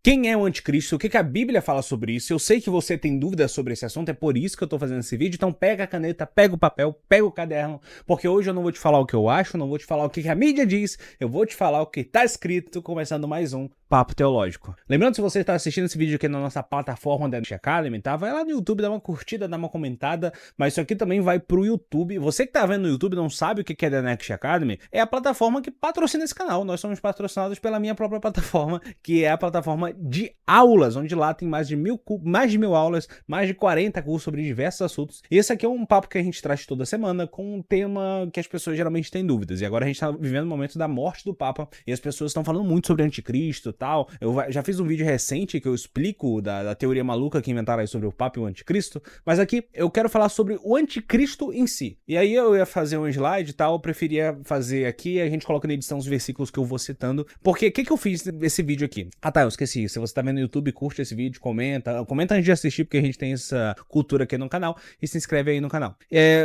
quem é o anticristo, o que a Bíblia fala sobre isso. Eu sei que você tem dúvidas sobre esse assunto, é por isso que eu tô fazendo esse vídeo. Então pega a caneta, pega o papel, pega o caderno, porque hoje eu não vou te falar o que eu acho, não vou te falar o que a mídia diz, eu vou te falar o que tá escrito, começando mais um Papo Teológico. Lembrando, se você está assistindo esse vídeo aqui na nossa plataforma da Academy, tá? Vai lá no YouTube, dá uma curtida, dá uma comentada, mas isso aqui também vai pro YouTube. Você que tá vendo no YouTube não sabe o que é da Next Academy, é a plataforma que patrocina esse canal. Nós somos patrocinados pela minha própria plataforma, que é a plataforma de aulas, onde lá tem mais de 1000 aulas, mais de 40 cursos sobre diversos assuntos. E esse aqui é um papo que a gente traz toda semana com um tema que as pessoas geralmente têm dúvidas. E agora a gente tá vivendo o momento da morte do Papa e as pessoas estão falando muito sobre anticristo, tal. Eu já fiz um vídeo recente que eu explico da teoria maluca que inventaram aí sobre o Papa e o anticristo, mas aqui eu quero falar sobre o anticristo em si. E aí eu ia fazer um slide e tal, eu preferia fazer aqui, a gente coloca na edição os versículos que eu vou citando, porque o que eu fiz nesse vídeo aqui? Ah tá, eu esqueci, se você tá vendo no YouTube, curte esse vídeo, comenta antes de assistir, porque a gente tem essa cultura aqui no canal, e se inscreve aí no canal.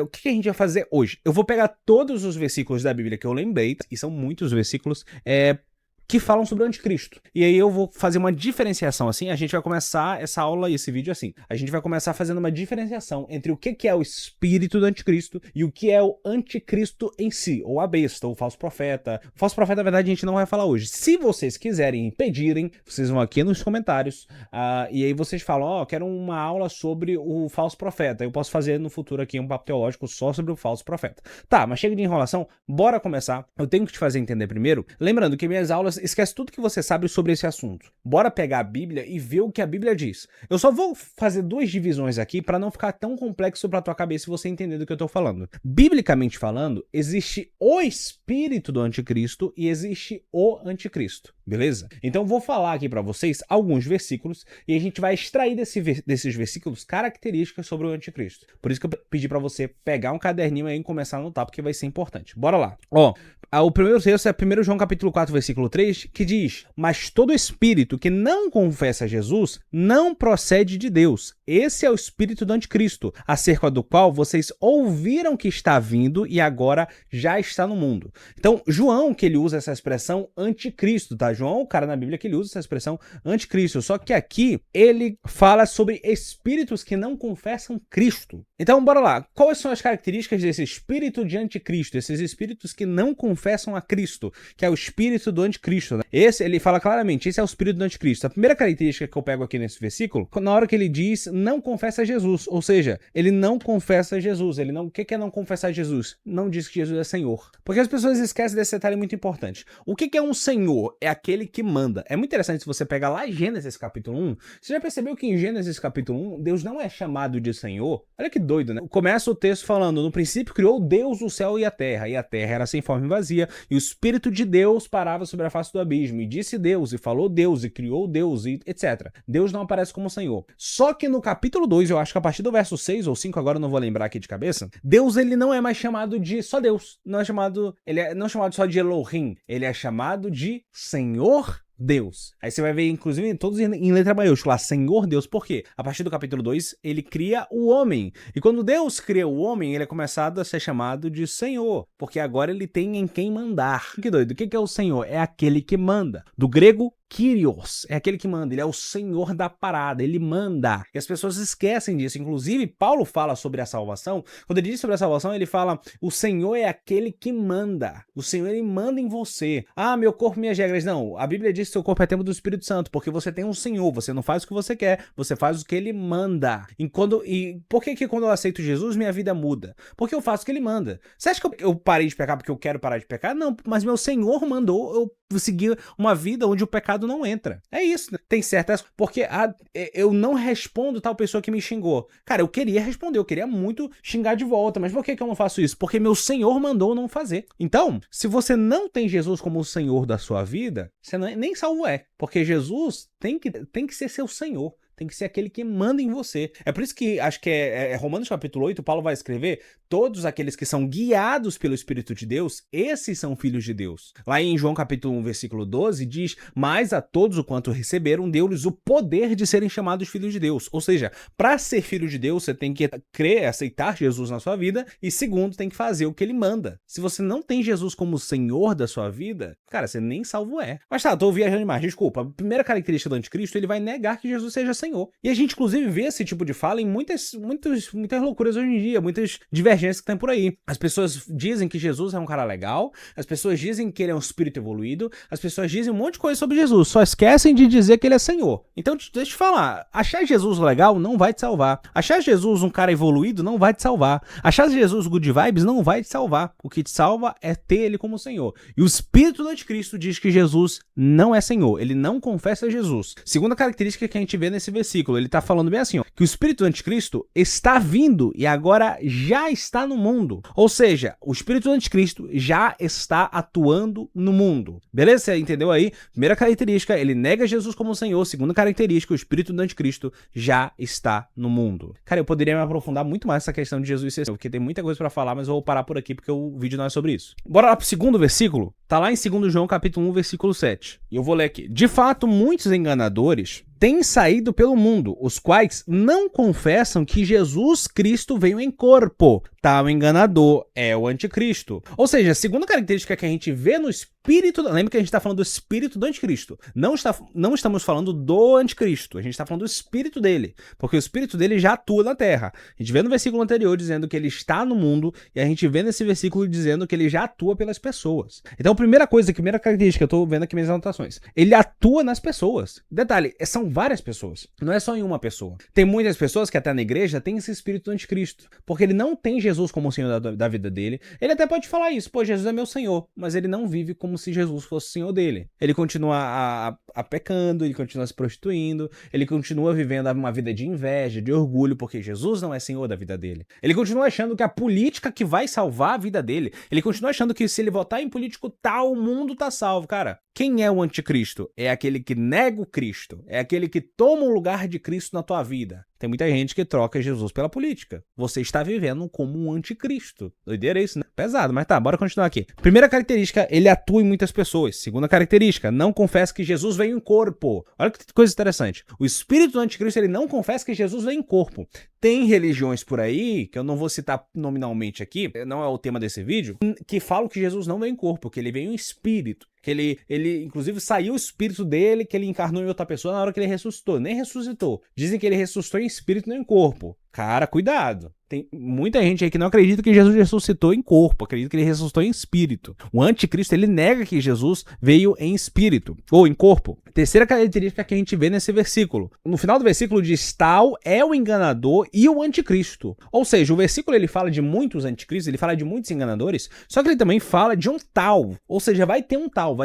O que a gente vai fazer hoje? Eu vou pegar todos os versículos da Bíblia que eu lembrei, e são muitos versículos, que falam sobre o anticristo. E aí eu vou fazer uma diferenciação assim, a gente vai começar essa aula e esse vídeo assim. A gente vai começar fazendo uma diferenciação entre o que é o espírito do anticristo e o que é o anticristo em si, ou a besta, ou o falso profeta. O falso profeta, na verdade, a gente não vai falar hoje. Se vocês quiserem pedirem, vocês vão aqui nos comentários, e aí vocês falam, quero uma aula sobre o falso profeta. Eu posso fazer no futuro aqui um papo teológico só sobre o falso profeta. Tá, mas chega de enrolação, bora começar. Eu tenho que te fazer entender primeiro, lembrando que minhas aulas, esquece tudo que você sabe sobre esse assunto. Bora pegar a Bíblia e ver o que a Bíblia diz. Eu só vou fazer duas divisões aqui para não ficar tão complexo para tua cabeça e você entender do que eu tô falando. Biblicamente falando, existe o espírito do anticristo e existe o anticristo, beleza? Então vou falar aqui para vocês alguns versículos e a gente vai extrair desses versículos características sobre o anticristo. Por isso que eu pedi para você pegar um caderninho aí e começar a anotar, porque vai ser importante. Bora lá. O primeiro texto é 1 João capítulo 4, versículo 3, que diz: mas todo espírito que não confessa Jesus não procede de Deus. Esse é o espírito do anticristo, acerca do qual vocês ouviram que está vindo e agora já está no mundo. Então, João, que ele usa essa expressão anticristo, tá? João, o cara na Bíblia que ele usa essa expressão anticristo, só que aqui ele fala sobre espíritos que não confessam Cristo. Então, bora lá. Quais são as características desse espírito de anticristo, esses espíritos que não confessam a Cristo, que é o espírito do anticristo, né? Esse, ele fala claramente, esse é o espírito do anticristo. A primeira característica que eu pego aqui nesse versículo, na hora que ele diz não confessa Jesus, ou seja, ele não confessa Jesus. Ele não, o que é não confessar Jesus? Não diz que Jesus é Senhor. Porque as pessoas esquecem desse detalhe muito importante. O que é um Senhor? É aquele que manda. É muito interessante se você pegar lá em Gênesis capítulo 1, você já percebeu que em Gênesis capítulo 1, Deus não é chamado de Senhor? Olha que doido, né? Começa o texto falando, no princípio criou Deus o céu e a terra era sem forma e vazia, e o Espírito de Deus parava sobre a face do abismo, e disse Deus, e falou Deus, e criou Deus, e etc. Deus não aparece como Senhor. Só que no capítulo 2, eu acho que a partir do verso 6 ou 5, agora eu não vou lembrar aqui de cabeça, Deus, ele não é mais chamado de só Deus, ele é não chamado só de Elohim, ele é chamado de Senhor Deus. Aí você vai ver, inclusive, todos em letra maiúscula, Senhor Deus. Por quê? A partir do capítulo 2, ele cria o homem. E quando Deus cria o homem, ele é começado a ser chamado de Senhor, porque agora ele tem em quem mandar. Que doido. O que é o Senhor? É aquele que manda. Do grego, Kyrios, é aquele que manda, ele é o senhor da parada, ele manda. E as pessoas esquecem disso. Inclusive, Paulo fala sobre a salvação. Quando ele diz sobre a salvação, ele fala, o Senhor é aquele que manda. O Senhor, ele manda em você. Ah, meu corpo, minhas regras. Não, a Bíblia diz que seu corpo é templo do Espírito Santo, porque você tem um Senhor, você não faz o que você quer, você faz o que ele manda. E por que quando eu aceito Jesus, minha vida muda? Porque eu faço o que ele manda. Você acha que eu parei de pecar porque eu quero parar de pecar? Não, mas meu Senhor mandou eu seguir uma vida onde o pecado não entra. É isso, né? Tem certas... Porque eu não respondo tal pessoa que me xingou. Cara, eu queria responder, eu queria muito xingar de volta, mas por que eu não faço isso? Porque meu Senhor mandou não fazer. Então, se você não tem Jesus como o Senhor da sua vida, você nem salvo é. Porque Jesus tem que ser seu Senhor. tem que ser aquele que manda em você. É por isso que, acho que é Romanos capítulo 8, Paulo vai escrever, todos aqueles que são guiados pelo Espírito de Deus, esses são filhos de Deus. Lá em João capítulo 1, versículo 12, diz, mas a todos o quanto receberam, deu-lhes o poder de serem chamados filhos de Deus. Ou seja, para ser filho de Deus, você tem que crer, aceitar Jesus na sua vida, e segundo, tem que fazer o que ele manda. Se você não tem Jesus como Senhor da sua vida, cara, você nem salvo é. Mas tá, tô viajando demais, desculpa. A primeira característica do anticristo, ele vai negar que Jesus seja Senhor. E a gente, inclusive, vê esse tipo de fala em muitas loucuras hoje em dia, muitas divergências que tem por aí. As pessoas dizem que Jesus é um cara legal, as pessoas dizem que ele é um espírito evoluído, as pessoas dizem um monte de coisa sobre Jesus, só esquecem de dizer que ele é Senhor. Então, deixa eu te falar, achar Jesus legal não vai te salvar. Achar Jesus um cara evoluído não vai te salvar. Achar Jesus good vibes não vai te salvar. O que te salva é ter ele como Senhor. E o espírito do anticristo diz que Jesus não é Senhor, ele não confessa Jesus. Segunda característica que a gente vê nesse versículo, ele tá falando bem assim, ó, que o espírito do anticristo está vindo e agora já está no mundo. Ou seja, o espírito do anticristo já está atuando no mundo. Beleza? Você entendeu aí? Primeira característica, ele nega Jesus como Senhor. Segunda característica, o espírito do anticristo já está no mundo. Cara, eu poderia me aprofundar muito mais nessa questão de Jesus ser Senhor, porque tem muita coisa pra falar, mas eu vou parar por aqui porque o vídeo não é sobre isso. Bora lá pro segundo versículo? Tá lá em 2 João capítulo 1, versículo 7. E eu vou ler aqui. De fato, muitos enganadores têm saído pelo mundo, os quais não confessam que Jesus Cristo veio em corpo. Tal enganador é o anticristo. Ou seja, a segunda característica que a gente vê no espírito... Lembra que a gente está falando do espírito do anticristo. Não estamos falando do anticristo. A gente está falando do espírito dele. Porque o espírito dele já atua na terra. A gente vê no versículo anterior dizendo que ele está no mundo. E a gente vê nesse versículo dizendo que ele já atua pelas pessoas. Então, primeira característica, eu estou vendo aqui minhas anotações. Ele atua nas pessoas. Detalhe, são várias pessoas. Não é só em uma pessoa. Tem muitas pessoas que até na igreja têm esse espírito do anticristo. Porque ele não tem Jesus como o Senhor da vida dele. Ele até pode falar isso. Pô, Jesus é meu Senhor. Mas ele não vive como se Jesus fosse o Senhor dele. Ele continua pecando, ele continua se prostituindo, ele continua vivendo uma vida de inveja, de orgulho, porque Jesus não é Senhor da vida dele. Ele continua achando que a política que vai salvar a vida dele. Ele continua achando que se ele votar em político tal, o mundo tá salvo. Cara, quem é o anticristo? É aquele que nega o Cristo. É aquele que toma o lugar de Cristo na tua vida. Tem muita gente que troca Jesus pela política. Você está vivendo como um anticristo. Doideira isso, né? Pesado, mas tá, bora continuar aqui. Primeira característica, ele atua em muitas pessoas. Segunda característica, não confessa que Jesus veio em corpo. Olha que coisa interessante. O espírito do anticristo, ele não confessa que Jesus veio em corpo. Tem religiões por aí, que eu não vou citar nominalmente aqui, não é o tema desse vídeo, que falam que Jesus não veio em corpo, que ele veio em espírito. Que ele, inclusive, saiu o espírito dele, que ele encarnou em outra pessoa na hora que ele ressuscitou. Nem ressuscitou. Dizem que ele ressuscitou em espírito, não em corpo. Cara, cuidado. Tem muita gente aí que não acredita que Jesus ressuscitou em corpo, acredita que ele ressuscitou em espírito. O anticristo, ele nega que Jesus veio em espírito, ou em corpo. Terceira característica que a gente vê nesse versículo. No final do versículo diz, tal é o enganador e o anticristo. Ou seja, o versículo ele fala de muitos anticristos, ele fala de muitos enganadores, só que ele também fala de um tal. Ou seja, vai ter um tal,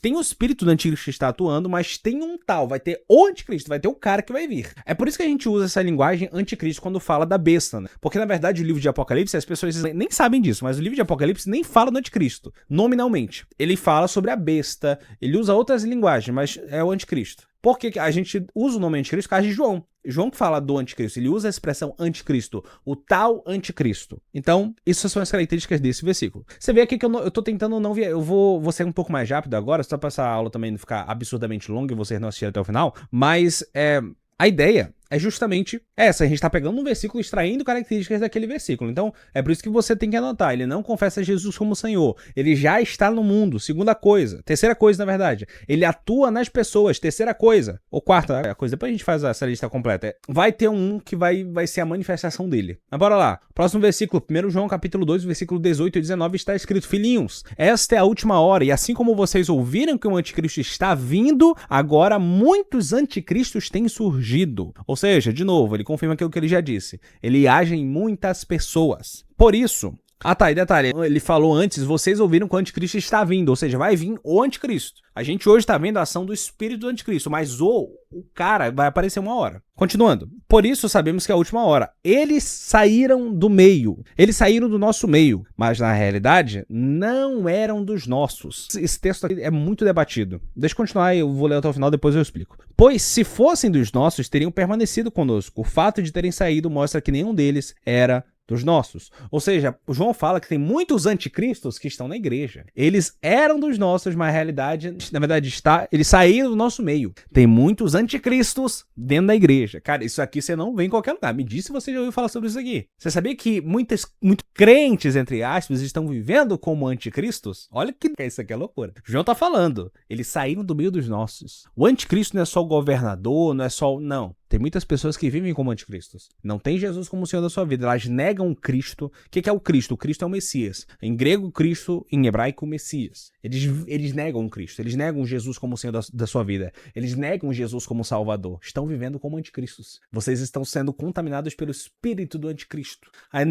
tem o espírito do anticristo que está atuando, mas tem um tal, vai ter o anticristo, vai ter o cara que vai vir. É por isso que a gente usa essa linguagem anticristo quando fala da besta, né? Porque na verdade o livro de Apocalipse, as pessoas nem sabem disso, mas o livro de Apocalipse nem fala do anticristo, nominalmente. Ele fala sobre a besta, ele usa outras linguagens, mas é o anticristo. Por que a gente usa o nome anticristo? Por causa de João. João que fala do anticristo, ele usa a expressão anticristo, o tal anticristo. Então, essas são as características desse versículo. Você vê aqui que eu tô tentando não ver, eu vou ser um pouco mais rápido agora, só pra essa aula também não ficar absurdamente longa e vocês não assistirem até o final, mas a ideia é justamente essa, a gente tá pegando um versículo, extraindo características daquele versículo. Então, é por isso que você tem que anotar, ele não confessa Jesus como Senhor, ele já está no mundo. Segunda coisa. Terceira coisa, na verdade, ele atua nas pessoas. Terceira coisa, ou quarta coisa, depois a gente faz essa lista completa, vai ter um que vai ser a manifestação dele. Mas bora lá, próximo versículo, 1 João capítulo 2, versículo 18 e 19, está escrito, filhinhos, esta é a última hora, e assim como vocês ouviram que o anticristo está vindo, agora muitos anticristos têm surgido. Ou seja, de novo, ele confirma aquilo que ele já disse. Ele age em muitas pessoas. Por isso... e detalhe, ele falou antes, vocês ouviram que o anticristo está vindo, ou seja, vai vir o anticristo. A gente hoje está vendo a ação do espírito do anticristo, mas o cara vai aparecer uma hora. Continuando. Por isso sabemos que é a última hora. Eles saíram do meio. Eles saíram do nosso meio. Mas na realidade, não eram dos nossos. Esse texto aqui é muito debatido. Deixa eu continuar, eu vou ler até o final, depois eu explico. Pois se fossem dos nossos, teriam permanecido conosco. O fato de terem saído mostra que nenhum deles era dos nossos. Ou seja, o João fala que tem muitos anticristos que estão na igreja. Eles eram dos nossos, mas na realidade, eles saíram do nosso meio. Tem muitos anticristos dentro da igreja. Cara, isso aqui você não vê em qualquer lugar. Me diz se você já ouviu falar sobre isso aqui. Você sabia que muitos crentes, entre aspas, estão vivendo como anticristos? Olha que isso aqui é loucura. O João tá falando. Eles saíram do meio dos nossos. O anticristo não é só o governador, não é só... Não. Tem muitas pessoas que vivem como anticristos. Não tem Jesus como o Senhor da sua vida. Elas negam o Cristo. O que é o Cristo? O Cristo é o Messias. Em grego, Cristo. Em hebraico, Messias. Eles negam o Cristo. Eles negam Jesus como o Senhor da sua vida. Eles negam Jesus como Salvador. Estão vivendo como anticristos. Vocês estão sendo contaminados pelo espírito do anticristo. Aí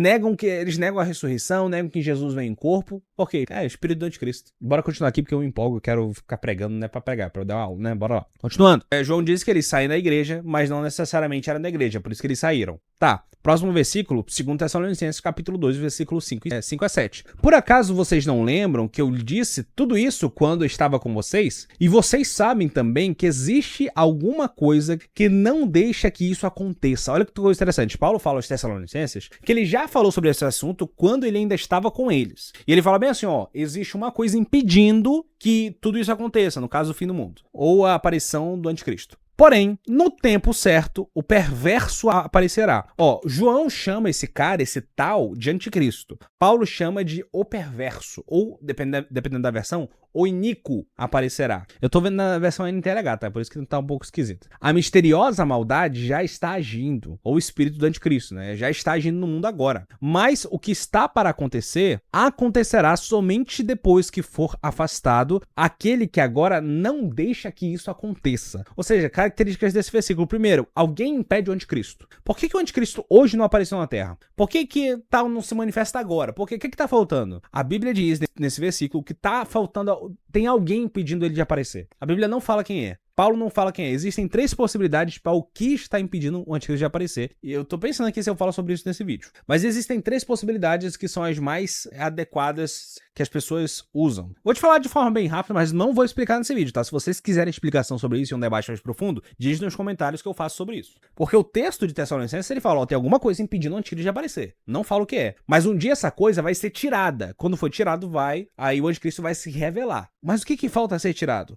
eles negam a ressurreição, negam que Jesus vem em corpo. Por quê? É o espírito do anticristo. Bora continuar aqui porque eu me empolgo. Eu quero ficar pregando, não é pra pregar, é pra eu dar uma aula, né? Bora lá. Continuando. João diz que eles saem da igreja, mas não necessariamente era da igreja, por isso que eles saíram. Tá, próximo versículo, 2 Tessalonicenses, capítulo 2, versículo 5 a 7. Por acaso vocês não lembram que eu disse tudo isso quando eu estava com vocês? E vocês sabem também que existe alguma coisa que não deixa que isso aconteça. Olha que coisa interessante. Paulo fala aos Tessalonicenses que ele já falou sobre esse assunto quando ele ainda estava com eles. E ele fala bem assim, ó, existe uma coisa impedindo que tudo isso aconteça, no caso do fim do mundo, ou a aparição do anticristo. Porém, no tempo certo, o perverso aparecerá. Ó, João chama esse cara, esse tal, de anticristo. Paulo chama de o perverso, ou, dependendo da versão, o iníquo aparecerá. Eu tô vendo na versão NTLH, tá? Por isso que tá um pouco esquisito. A misteriosa maldade já está agindo, ou o espírito do anticristo, né? Já está agindo no mundo agora. Mas o que está para acontecer, acontecerá somente depois que for afastado aquele que agora não deixa que isso aconteça. Ou seja, características desse versículo. Primeiro, alguém impede o anticristo. Por que o anticristo hoje não apareceu na Terra? Por que tal não se manifesta agora? Por que tá faltando? A Bíblia diz nesse versículo que tá faltando, tem alguém impedindo ele de aparecer. A Bíblia não fala quem é. Paulo não fala quem é. Existem 3 possibilidades para o que está impedindo o anticristo de aparecer. E eu tô pensando aqui se eu falo sobre isso nesse vídeo. Mas existem 3 possibilidades que são as mais adequadas que as pessoas usam. Vou te falar de forma bem rápida, mas não vou explicar nesse vídeo, tá? Se vocês quiserem explicação sobre isso e um debate mais profundo, diz nos comentários que eu faço sobre isso. Porque o texto de Tessalonicenses, ele fala, ó, tem alguma coisa impedindo o anticristo de aparecer. Não falo o que é. Mas um dia essa coisa vai ser tirada. Quando for tirado, aí o anticristo vai se revelar. Mas o que falta ser tirado?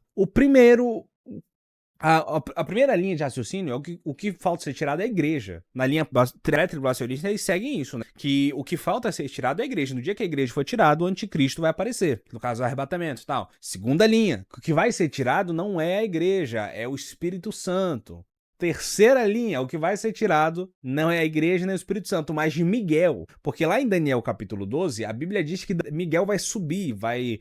A primeira linha de raciocínio é o que falta ser tirado é a igreja. Na linha pré-tribulacionista, eles seguem isso, né? Que o que falta ser tirado é a igreja. No dia que a igreja for tirada, o anticristo vai aparecer. No caso, o arrebatamento e tal. Segunda linha, o que vai ser tirado não é a igreja, é o Espírito Santo. Terceira linha, o que vai ser tirado não é a igreja nem o Espírito Santo, mas de Miguel. Porque lá em Daniel capítulo 12, a Bíblia diz que Miguel vai subir, vai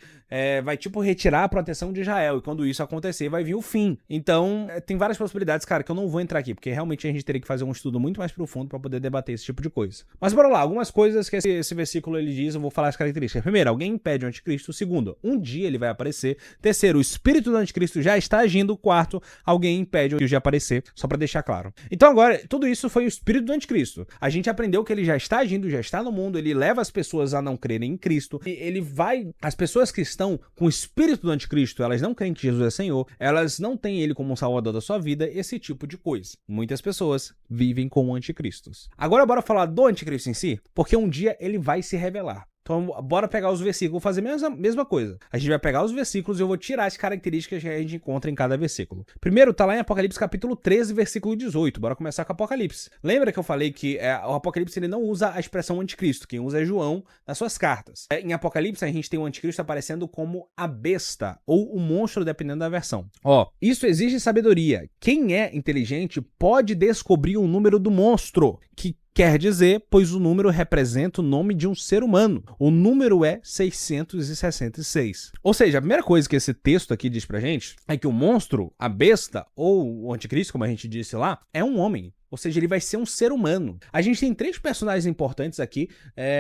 tipo retirar a proteção de Israel. E quando isso acontecer, vai vir o fim. Então, tem várias possibilidades, cara, que eu não vou entrar aqui, porque realmente a gente teria que fazer um estudo muito mais profundo para poder debater esse tipo de coisa. Mas bora lá, algumas coisas que esse versículo ele diz, eu vou falar as características. Primeiro, alguém impede o anticristo. Segundo, um dia ele vai aparecer. Terceiro, o espírito do anticristo já está agindo. Quarto, alguém impede o anticristo de aparecer. Só para deixar claro. Então agora, tudo isso foi o espírito do anticristo. A gente aprendeu que ele já está agindo, já está no mundo, ele leva as pessoas a não crerem em Cristo, ele vai... As pessoas que estão com o espírito do anticristo, elas não creem que Jesus é Senhor, elas não têm ele como um salvador da sua vida, esse tipo de coisa. Muitas pessoas vivem como anticristos. Agora bora falar do anticristo em si, porque um dia ele vai se revelar. Então, bora pegar os versículos, vou fazer a mesma coisa. A gente vai pegar os versículos e eu vou tirar as características que a gente encontra em cada versículo. Primeiro, tá lá em Apocalipse capítulo 13, versículo 18. Bora começar com Apocalipse. Lembra que eu falei que o Apocalipse ele não usa a expressão anticristo, quem usa é João nas suas cartas. Em Apocalipse, a gente tem o anticristo aparecendo como a besta, ou o monstro, dependendo da versão. Ó, isso exige sabedoria. Quem é inteligente pode descobrir o número do monstro, que quer dizer, pois o número representa o nome de um ser humano. O número é 666. Ou seja, a primeira coisa que esse texto aqui diz pra gente é que o monstro, a besta, ou o anticristo, como a gente disse lá, é um homem. Ou seja, ele vai ser um ser humano. A gente tem 3 personagens importantes aqui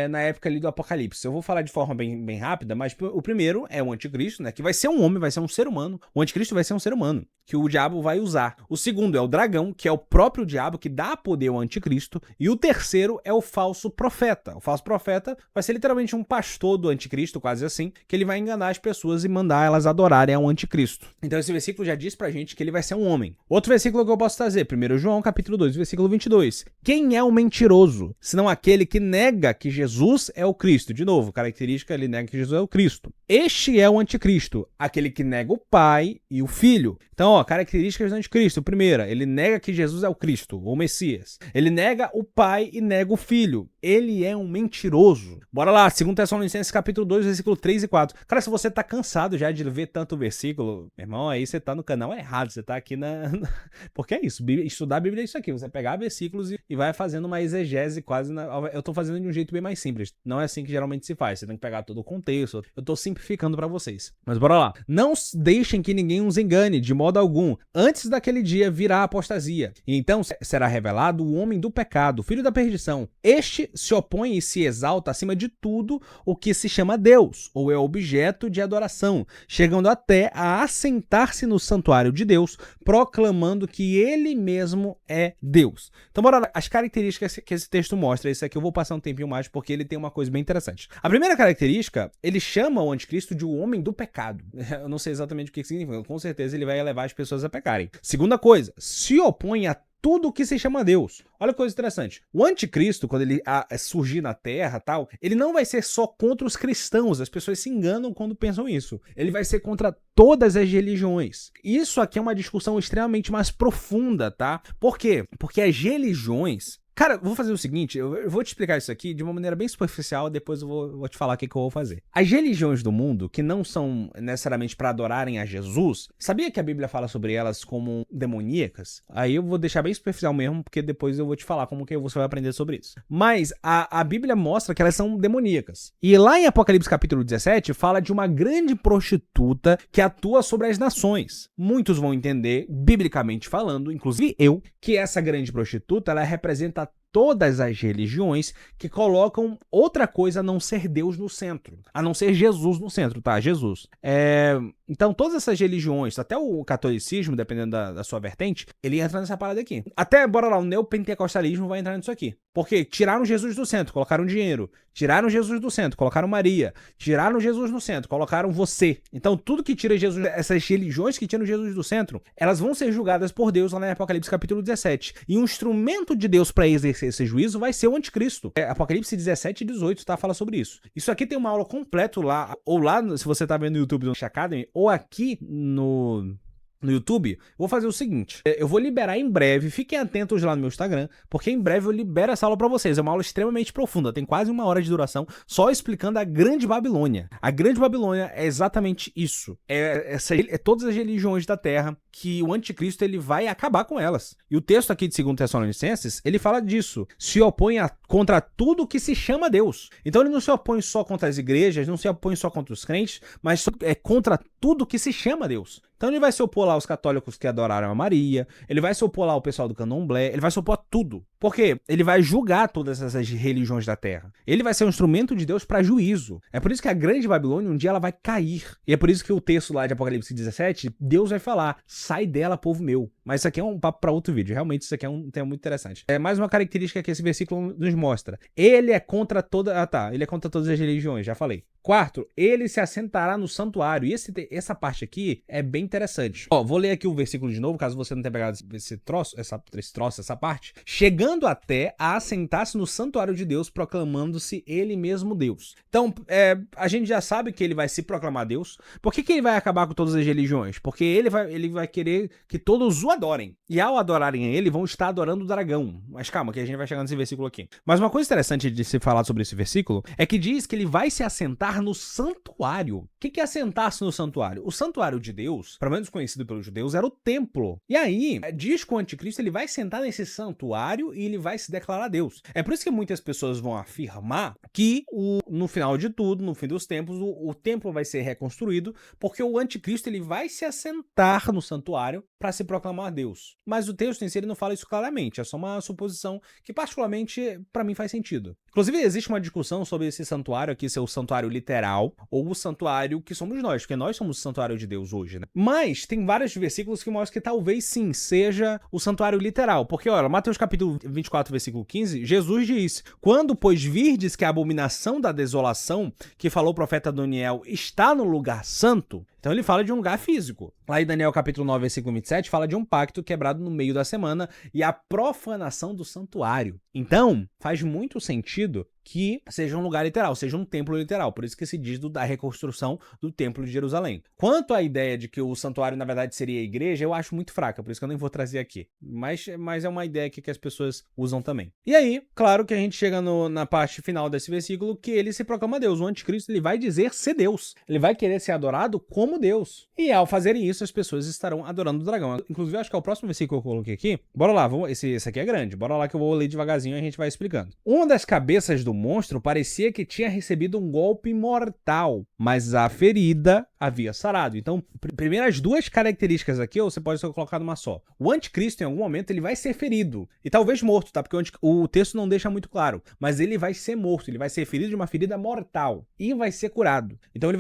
na época ali do Apocalipse. Eu vou falar de forma bem rápida, mas o primeiro é o anticristo, né? Que vai ser um homem, vai ser um ser humano. O anticristo vai ser um ser humano, que o diabo vai usar. O segundo é o dragão, que é o próprio diabo, que dá poder ao anticristo. E o terceiro é o falso profeta. O falso profeta vai ser literalmente um pastor do anticristo, quase assim, que ele vai enganar as pessoas e mandar elas adorarem ao anticristo. Então esse versículo já diz pra gente que ele vai ser um homem. Outro versículo que eu posso trazer, 1 João capítulo 2, versículo 22. Quem é o mentiroso, senão aquele que nega que Jesus é o Cristo? De novo, característica, ele nega que Jesus é o Cristo. Este é o anticristo, aquele que nega o Pai e o Filho. Então, ó, características do anticristo. Primeira, ele nega que Jesus é o Cristo, ou Messias. Ele nega o Pai e nega o Filho. Ele é um mentiroso. Bora lá, 2 Tessalonicenses capítulo 2, versículo 3 e 4. Cara, se você tá cansado já de ver tanto versículo, meu irmão, aí você tá no canal errado, você tá aqui Porque é isso, estudar a Bíblia é isso aqui, você pegar versículos e vai fazendo uma exegese quase Eu tô fazendo de um jeito bem mais simples. Não é assim que geralmente se faz, você tem que pegar todo o contexto. Eu tô simplificando pra vocês. Mas bora lá. Não deixem que ninguém os engane, de modo algum. Antes daquele dia virá a apostasia. E então será revelado o homem do pecado, filho da perdição. Este se opõe e se exalta acima de tudo o que se chama Deus, ou é objeto de adoração, chegando até a assentar-se no santuário de Deus, proclamando que ele mesmo é Deus. Então bora lá. As características que esse texto mostra, esse aqui eu vou passar um tempinho mais porque ele tem uma coisa bem interessante. A primeira característica, ele chama o anticristo de o homem do pecado. Eu não sei exatamente o que significa, com certeza ele vai levar as pessoas a pecarem. Segunda coisa, se opõe a tudo o que se chama Deus. Olha que coisa interessante. O anticristo, quando ele surgir na Terra, tal, ele não vai ser só contra os cristãos. As pessoas se enganam quando pensam isso. Ele vai ser contra todas as religiões. Isso aqui é uma discussão extremamente mais profunda, tá? Por quê? Porque as religiões... Cara, vou fazer o seguinte, eu vou te explicar isso aqui de uma maneira bem superficial, depois eu vou te falar o que eu vou fazer. As religiões do mundo, que não são necessariamente para adorarem a Jesus, sabia que a Bíblia fala sobre elas como demoníacas? Aí eu vou deixar bem superficial mesmo, porque depois eu vou te falar como que você vai aprender sobre isso. Mas a Bíblia mostra que elas são demoníacas. E lá em Apocalipse capítulo 17, fala de uma grande prostituta que atua sobre as nações. Muitos vão entender, biblicamente falando, inclusive eu, que essa grande prostituta, ela representa todas as religiões que colocam outra coisa a não ser Deus no centro, a não ser Jesus no centro, tá? Jesus. Então, todas essas religiões, até o catolicismo, dependendo da sua vertente, ele entra nessa parada aqui. Até, bora lá, o neopentecostalismo vai entrar nisso aqui. Porque tiraram Jesus do centro, colocaram dinheiro. Tiraram Jesus do centro, colocaram Maria. Tiraram Jesus do centro, colocaram você. Então, tudo que tira Jesus, essas religiões que tiram Jesus do centro, elas vão ser julgadas por Deus lá em Apocalipse capítulo 17. E um instrumento de Deus para exercer esse juízo vai ser o anticristo. Apocalipse 17 e 18, tá? Fala sobre isso. Isso aqui tem uma aula completa lá, ou lá, se você tá vendo no YouTube do Academy, ou aqui no YouTube, vou fazer o seguinte, eu vou liberar em breve, fiquem atentos lá no meu Instagram, porque em breve eu libero essa aula pra vocês, é uma aula extremamente profunda, tem quase 1 hora de duração, só explicando a Grande Babilônia. A Grande Babilônia é exatamente isso, é todas as religiões da Terra, que o anticristo ele vai acabar com elas. E o texto aqui de 2 Tessalonicenses, ele fala disso, se opõe contra tudo que se chama Deus. Então ele não se opõe só contra as igrejas, não se opõe só contra os crentes, mas contra tudo que se chama Deus. Então ele vai se opor lá aos católicos que adoraram a Maria, ele vai se opor lá ao pessoal do candomblé, ele vai se opor a tudo. Por quê? Ele vai julgar todas essas religiões da Terra. Ele vai ser um instrumento de Deus para juízo. É por isso que a Grande Babilônia um dia ela vai cair. E é por isso que o texto lá de Apocalipse 17, Deus vai falar, sai dela, povo meu. Mas isso aqui é um papo para outro vídeo. Realmente isso aqui é um tema muito interessante. É mais uma característica que esse versículo nos mostra. Ele é contra ele é contra todas as religiões, já falei. Quarto, ele se assentará no santuário. E essa parte aqui é bem interessante. Ó, vou ler aqui o versículo de novo, caso você não tenha pegado essa parte. Chegando até a assentar-se no santuário de Deus, proclamando-se ele mesmo Deus. Então, a gente já sabe que ele vai se proclamar Deus. Por que ele vai acabar com todas as religiões? Porque ele vai querer que todos o adorem. E ao adorarem ele, vão estar adorando o dragão. Mas calma, que a gente vai chegar nesse versículo aqui. Mas uma coisa interessante de se falar sobre esse versículo é que diz que ele vai se assentar no santuário. O que é assentar-se no santuário? O santuário de Deus, pelo menos conhecido pelos judeus, era o templo. E aí, diz que o anticristo ele vai sentar nesse santuário e ele vai se declarar Deus. É por isso que muitas pessoas vão afirmar que no final de tudo, no fim dos tempos, o templo vai ser reconstruído, porque o anticristo ele vai se assentar no santuário para se proclamar Deus. Mas o texto em si ele não fala isso claramente, é só uma suposição que particularmente para mim faz sentido. Inclusive existe uma discussão sobre esse santuário aqui ser o santuário literal ou o santuário que somos nós, porque nós somos o santuário de Deus hoje, né? Mas tem vários versículos que mostram que talvez sim seja o santuário literal, porque olha, Mateus capítulo 24, versículo 15, Jesus diz: "Quando, pois, virdes que a abominação da desolação que falou o profeta Daniel está no lugar santo", então ele fala de um lugar físico. Lá em Daniel capítulo 9, versículo 27, fala de um pacto quebrado no meio da semana e a profanação do santuário. Então, faz muito sentido que seja um lugar literal, seja um templo literal. Por isso que se diz da reconstrução do templo de Jerusalém. Quanto à ideia de que o santuário, na verdade, seria a igreja, eu acho muito fraca, por isso que eu nem vou trazer aqui. Mas é uma ideia que as pessoas usam também. E aí, claro que a gente chega na parte final desse versículo, que ele se proclama Deus. O anticristo, ele vai dizer ser Deus. Ele vai querer ser adorado como Deus. E ao fazerem isso, as pessoas estarão adorando o dragão. Inclusive, eu acho que é o próximo versículo que eu coloquei aqui. Bora lá, esse aqui é grande. Bora lá que eu vou ler devagarzinho e a gente vai explicando. Uma das cabeças do monstro parecia que tinha recebido um golpe mortal, mas a ferida havia sarado. Então, primeiro as duas características aqui, ou você pode só colocar numa só. O anticristo, em algum momento, ele vai ser ferido. E talvez morto, tá? Porque o texto não deixa muito claro. Mas ele vai ser morto. Ele vai ser ferido de uma ferida mortal. E vai ser curado. Então, ele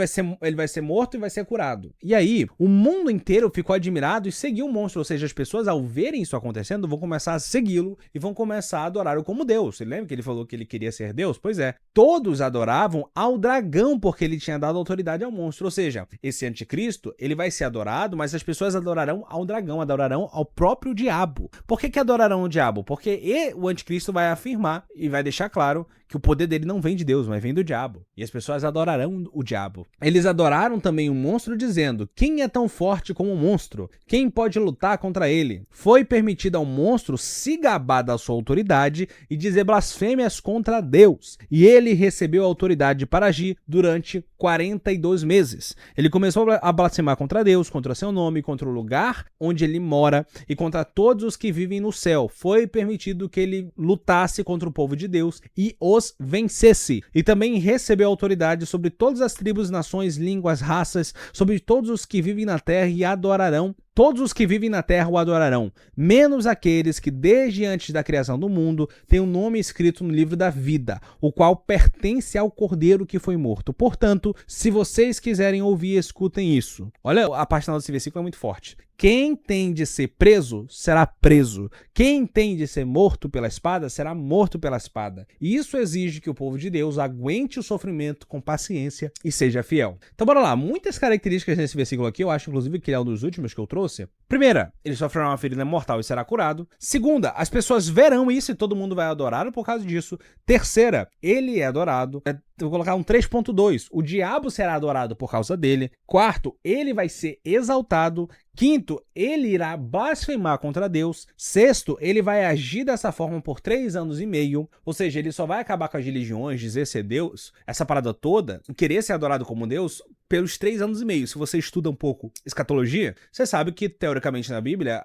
vai ser morto e vai ser curado. E aí, o mundo inteiro ficou admirado e seguiu o monstro. Ou seja, as pessoas, ao verem isso acontecendo, vão começar a segui-lo e vão começar a adorá-lo como Deus. Você lembra que ele falou que ele queria ser Deus? Pois é. Todos adoravam ao dragão porque ele tinha dado autoridade ao monstro. Ou seja, esse anticristo, ele vai ser adorado, mas as pessoas adorarão ao dragão, adorarão ao próprio diabo. Por que adorarão o diabo? Porque o anticristo vai afirmar e vai deixar claro que o poder dele não vem de Deus, mas vem do diabo. E as pessoas adorarão o diabo. Eles adoraram também o monstro dizendo: "Quem é tão forte como o monstro? Quem pode lutar contra ele?" Foi permitido ao monstro se gabar da sua autoridade e dizer blasfêmias contra Deus. E ele recebeu autoridade para agir durante 42 meses. Ele começou a blasfemar contra Deus, contra seu nome, contra o lugar onde ele mora e contra todos os que vivem no céu. Foi permitido que ele lutasse contra o povo de Deus e os vencesse. E também recebeu autoridade sobre todas as tribos, nações, línguas, raças, sobre todos os que vivem na terra e adorarão. Todos os que vivem na terra o adorarão, menos aqueles que desde antes da criação do mundo têm um nome escrito no livro da vida, o qual pertence ao Cordeiro que foi morto. Portanto, se vocês quiserem ouvir, escutem isso. Olha, a parte final desse versículo é muito forte. Quem tem de ser preso, será preso. Quem tem de ser morto pela espada, será morto pela espada. E isso exige que o povo de Deus aguente o sofrimento com paciência e seja fiel. Então, bora lá. Muitas características nesse versículo aqui, eu acho, inclusive, que ele é um dos últimos que eu trouxe. Primeira, ele sofrerá uma ferida mortal e será curado. Segunda, as pessoas verão isso e todo mundo vai adorá-lo por causa disso. Terceira, ele é adorado. Vou colocar um 3.2. O diabo será adorado por causa dele. Quarto, ele vai ser exaltado. Quinto, ele irá blasfemar contra Deus. Sexto, ele vai agir dessa forma por 3 anos e meio. Ou seja, ele só vai acabar com as religiões, dizer ser Deus, essa parada toda, querer ser adorado como Deus, pelos 3 anos e meio. Se você estuda um pouco escatologia, você sabe que, teoricamente, na Bíblia,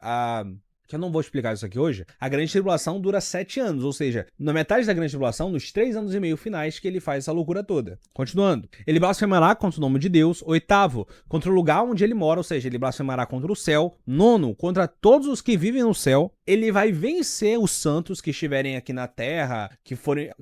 que eu não vou explicar isso aqui hoje, a grande tribulação dura 7 anos, ou seja, na metade da grande tribulação, nos 3 anos e meio finais que ele faz essa loucura toda. Continuando, ele blasfemará contra o nome de Deus. Oitavo, contra o lugar onde ele mora, ou seja, ele blasfemará contra o céu. Nono, contra todos os que vivem no céu. Ele vai vencer os santos que estiverem aqui na terra,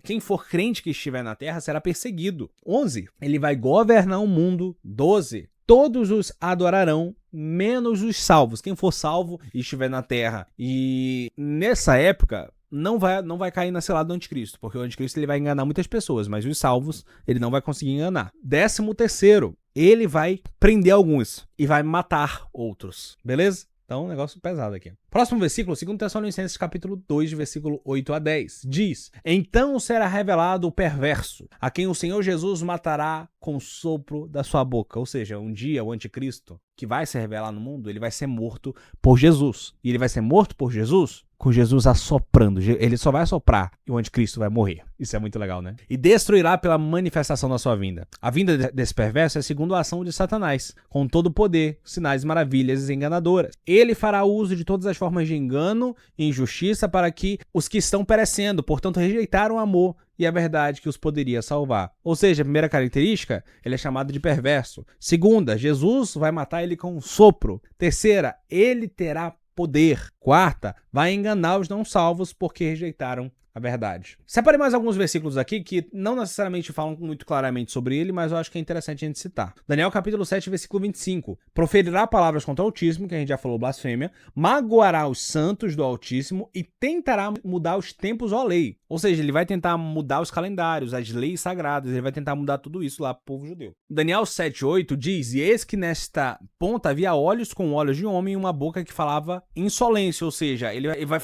quem for crente que estiver na terra será perseguido. 11, ele vai governar o mundo. 12, todos os adorarão, menos os salvos. Quem for salvo e estiver na terra. E nessa época, não vai cair na cilada do anticristo, porque o anticristo ele vai enganar muitas pessoas, mas os salvos ele não vai conseguir enganar. 13º, ele vai prender alguns e vai matar outros. Beleza? Então, um negócio pesado aqui. Próximo versículo, 2 Tessalonicenses capítulo 2, versículo 8 a 10. Diz: "Então será revelado o perverso, a quem o Senhor Jesus matará com o sopro da sua boca." Ou seja, um dia o anticristo, que vai se revelar no mundo, ele vai ser morto por Jesus. E ele vai ser morto por Jesus com Jesus assoprando. Ele só vai assoprar e o anticristo vai morrer. Isso é muito legal, né? "E destruirá pela manifestação da sua vinda." A vinda desse perverso é segundo a ação de Satanás, com todo o poder, sinais, maravilhas e enganadoras. Ele fará uso de todas as formas de engano e injustiça para que os que estão perecendo, portanto, rejeitaram o amor e a verdade que os poderia salvar. Ou seja, a primeira característica, ele é chamado de perverso. Segunda, Jesus vai matar ele com um sopro. Terceira, ele terá poder. Quarta, vai enganar os não salvos porque rejeitaram a verdade. Separei mais alguns versículos aqui que não necessariamente falam muito claramente sobre ele, mas eu acho que é interessante a gente citar. Daniel capítulo 7, versículo 25. Proferirá palavras contra o Altíssimo, que a gente já falou blasfêmia, magoará os santos do Altíssimo e tentará mudar os tempos ou a lei. Ou seja, ele vai tentar mudar os calendários, as leis sagradas, ele vai tentar mudar tudo isso lá pro povo judeu. Daniel 7:8 diz: e eis que nesta ponta havia olhos com olhos de homem e uma boca que falava insolência, ou seja, ele vai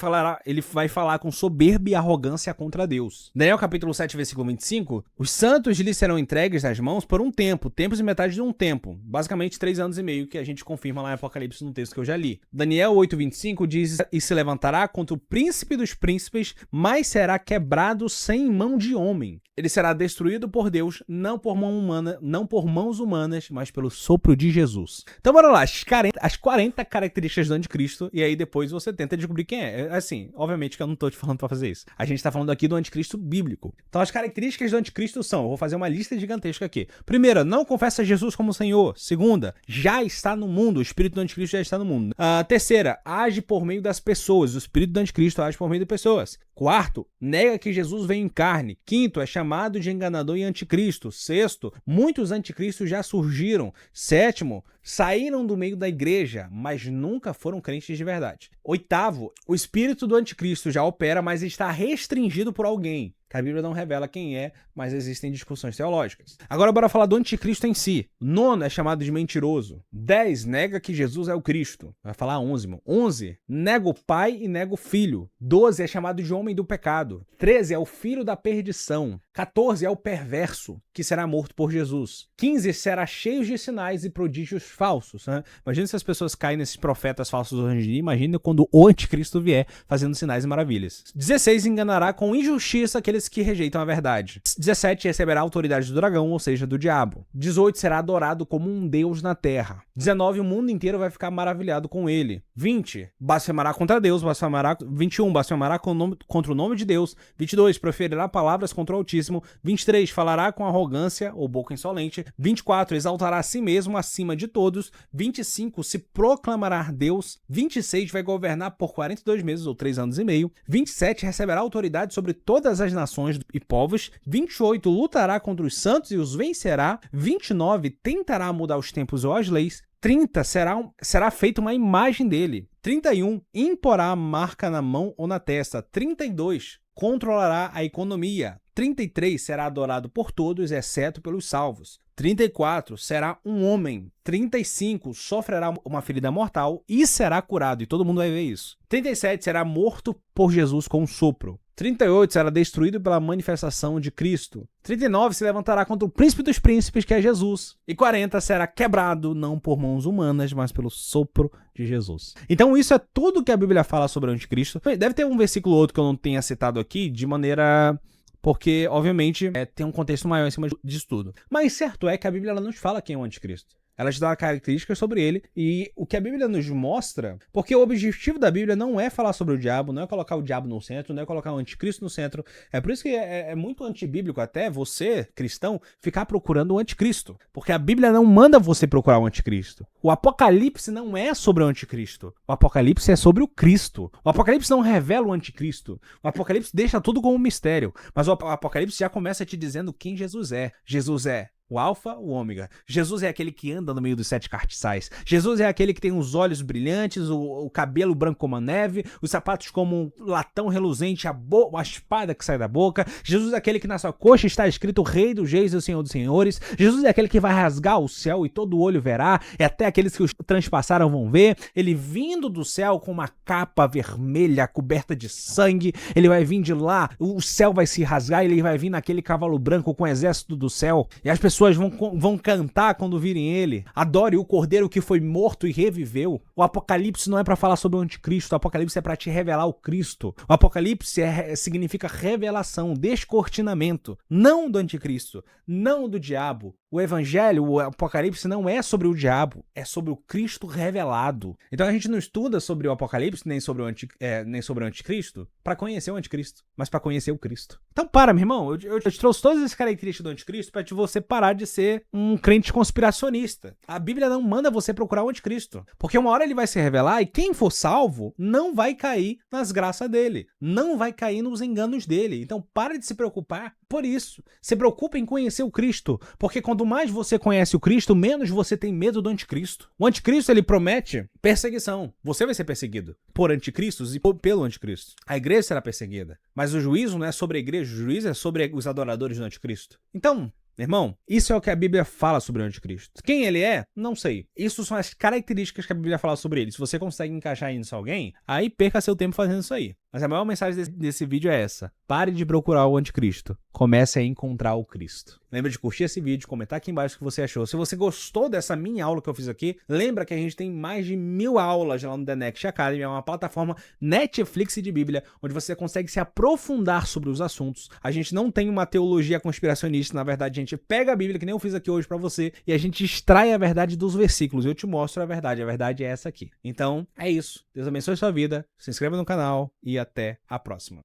falar com soberba e arrogância contra Deus. Daniel capítulo 7, versículo 25, os santos lhes serão entregues nas mãos por um tempo, tempos e metade de um tempo, basicamente 3 anos e meio, que a gente confirma lá em Apocalipse no texto que eu já li. Daniel 8:25 diz: e se levantará contra o príncipe dos príncipes, mas será quebrado sem mão de homem. Ele será destruído por Deus, não por mãos humanas, mas pelo sopro de Jesus. Então bora lá, as 40 características do anticristo, e aí depois você tenta descobrir quem é. Assim, obviamente que eu não tô te falando pra fazer isso. A gente tá falando aqui do anticristo bíblico. Então as características do anticristo são, eu vou fazer uma lista gigantesca aqui. Primeira, não confessa Jesus como Senhor. Segunda, já está no mundo, o espírito do anticristo já está no mundo. Terceira, age por meio das pessoas, o espírito do anticristo age por meio de pessoas. Quarto, nega que Jesus veio em carne. Quinto, é chamado de enganador e anticristo. Sexto, muitos anticristos já surgiram. Sétimo, saíram do meio da igreja, mas nunca foram crentes de verdade. Oitavo, o espírito do anticristo já opera, mas está restringido por alguém. A Bíblia não revela quem é, mas existem discussões teológicas. Agora bora falar do anticristo em si. Nono é chamado de mentiroso. 10, nega que Jesus é o Cristo. Vai falar 11, irmão. 11, nega o pai e nega o filho. 12 é chamado de homem do pecado. 13 é o filho da perdição. 14 é o perverso, que será morto por Jesus. 15 será cheio de sinais e prodígios falsos. Né? Imagina se as pessoas caem nesses profetas falsos hoje em dia. Imagina quando o anticristo vier fazendo sinais e maravilhas. 16 enganará com injustiça aqueles que rejeitam a verdade. 17 receberá a autoridade do dragão, ou seja, do diabo. 18 será adorado como um deus na terra. 19 o mundo inteiro vai ficar maravilhado com ele. 20 blasfemará contra Deus, 21 blasfemará contra o nome de Deus. 22 proferirá palavras contra o Altíssimo. 23 falará com arrogância ou boca insolente. 24 exaltará a si mesmo acima de todos. 25 se proclamará Deus. 26 vai governar por 42 meses ou 3 anos e meio. 27 receberá autoridade sobre todas as nações e povos. 28 lutará contra os santos e os vencerá. 29 tentará mudar os tempos ou as leis. 30 será feita uma imagem dele. 31 imporá a marca na mão ou na testa. 32 controlará a economia. 33 será adorado por todos, exceto pelos salvos. 34 será um homem. 35 sofrerá uma ferida mortal e será curado, e todo mundo vai ver isso. 37 será morto por Jesus com um sopro. 38 será destruído pela manifestação de Cristo. 39 se levantará contra o príncipe dos príncipes, que é Jesus. E 40 será quebrado, não por mãos humanas, mas pelo sopro de Jesus. Então isso é tudo que a Bíblia fala sobre o anticristo. Deve ter um versículo ou outro que eu não tenha citado aqui, de maneira... porque, obviamente, tem um contexto maior em cima disso tudo. Mas certo é que a Bíblia ela nos fala quem é o anticristo. Ela te dá características sobre ele, e o que a Bíblia nos mostra, porque o objetivo da Bíblia não é falar sobre o diabo, não é colocar o diabo no centro, não é colocar o anticristo no centro. É por isso que é muito antibíblico até você, cristão, ficar procurando o anticristo. Porque a Bíblia não manda você procurar o anticristo. O Apocalipse não é sobre o anticristo. O Apocalipse é sobre o Cristo. O Apocalipse não revela o anticristo. O Apocalipse deixa tudo como um mistério. Mas o Apocalipse já começa te dizendo quem Jesus é. Jesus é o alfa, o ômega. Jesus é aquele que anda no meio dos 7 cartiçais. Jesus é aquele que tem os olhos brilhantes, o cabelo branco como a neve, os sapatos como um latão reluzente, a espada que sai da boca. Jesus é aquele que na sua coxa está escrito Rei dos Reis e o Senhor dos Senhores. Jesus é aquele que vai rasgar o céu e todo olho verá, e até aqueles que os transpassaram vão ver. Ele vindo do céu com uma capa vermelha coberta de sangue. Ele vai vir de lá, o céu vai se rasgar, ele vai vir naquele cavalo branco com o exército do céu. E as pessoas vão cantar quando virem ele. Adore o Cordeiro que foi morto e reviveu. O Apocalipse não é para falar sobre o anticristo. O Apocalipse é para te revelar o Cristo. O Apocalipse significa revelação, descortinamento. Não do anticristo, não do diabo. O evangelho, o apocalipse não é sobre o diabo, é sobre o Cristo revelado. Então a gente não estuda sobre o apocalipse, nem sobre o anticristo, para conhecer o anticristo, mas para conhecer o Cristo. Então para, meu irmão, eu te trouxe todas as características do anticristo para você parar de ser um crente conspiracionista. A Bíblia não manda você procurar o anticristo, porque uma hora ele vai se revelar e quem for salvo não vai cair nas graças dele, não vai cair nos enganos dele. Então para de se preocupar por isso. Se preocupe em conhecer o Cristo, porque quanto mais você conhece o Cristo, menos você tem medo do anticristo. O anticristo, ele promete perseguição. Você vai ser perseguido por anticristos e pelo anticristo. A igreja será perseguida, mas o juízo não é sobre a igreja, o juízo é sobre os adoradores do anticristo. Então, meu irmão, isso é o que a Bíblia fala sobre o anticristo. Quem ele é? Não sei. Isso são as características que a Bíblia fala sobre ele. Se você consegue encaixar nisso alguém, aí perca seu tempo fazendo isso aí. Mas a maior mensagem desse vídeo é essa. Pare de procurar o anticristo. Comece a encontrar o Cristo. Lembra de curtir esse vídeo, comentar aqui embaixo o que você achou. Se você gostou dessa mini aula que eu fiz aqui, lembra que a gente tem mais de 1000 aulas lá no The Next Academy. É uma plataforma Netflix de Bíblia, onde você consegue se aprofundar sobre os assuntos. A gente não tem uma teologia conspiracionista. Na verdade, a gente pega a Bíblia, que nem eu fiz aqui hoje pra você, e a gente extrai a verdade dos versículos. Eu te mostro a verdade. A verdade é essa aqui. Então, é isso. Deus abençoe sua vida. Se inscreva no canal e até a próxima.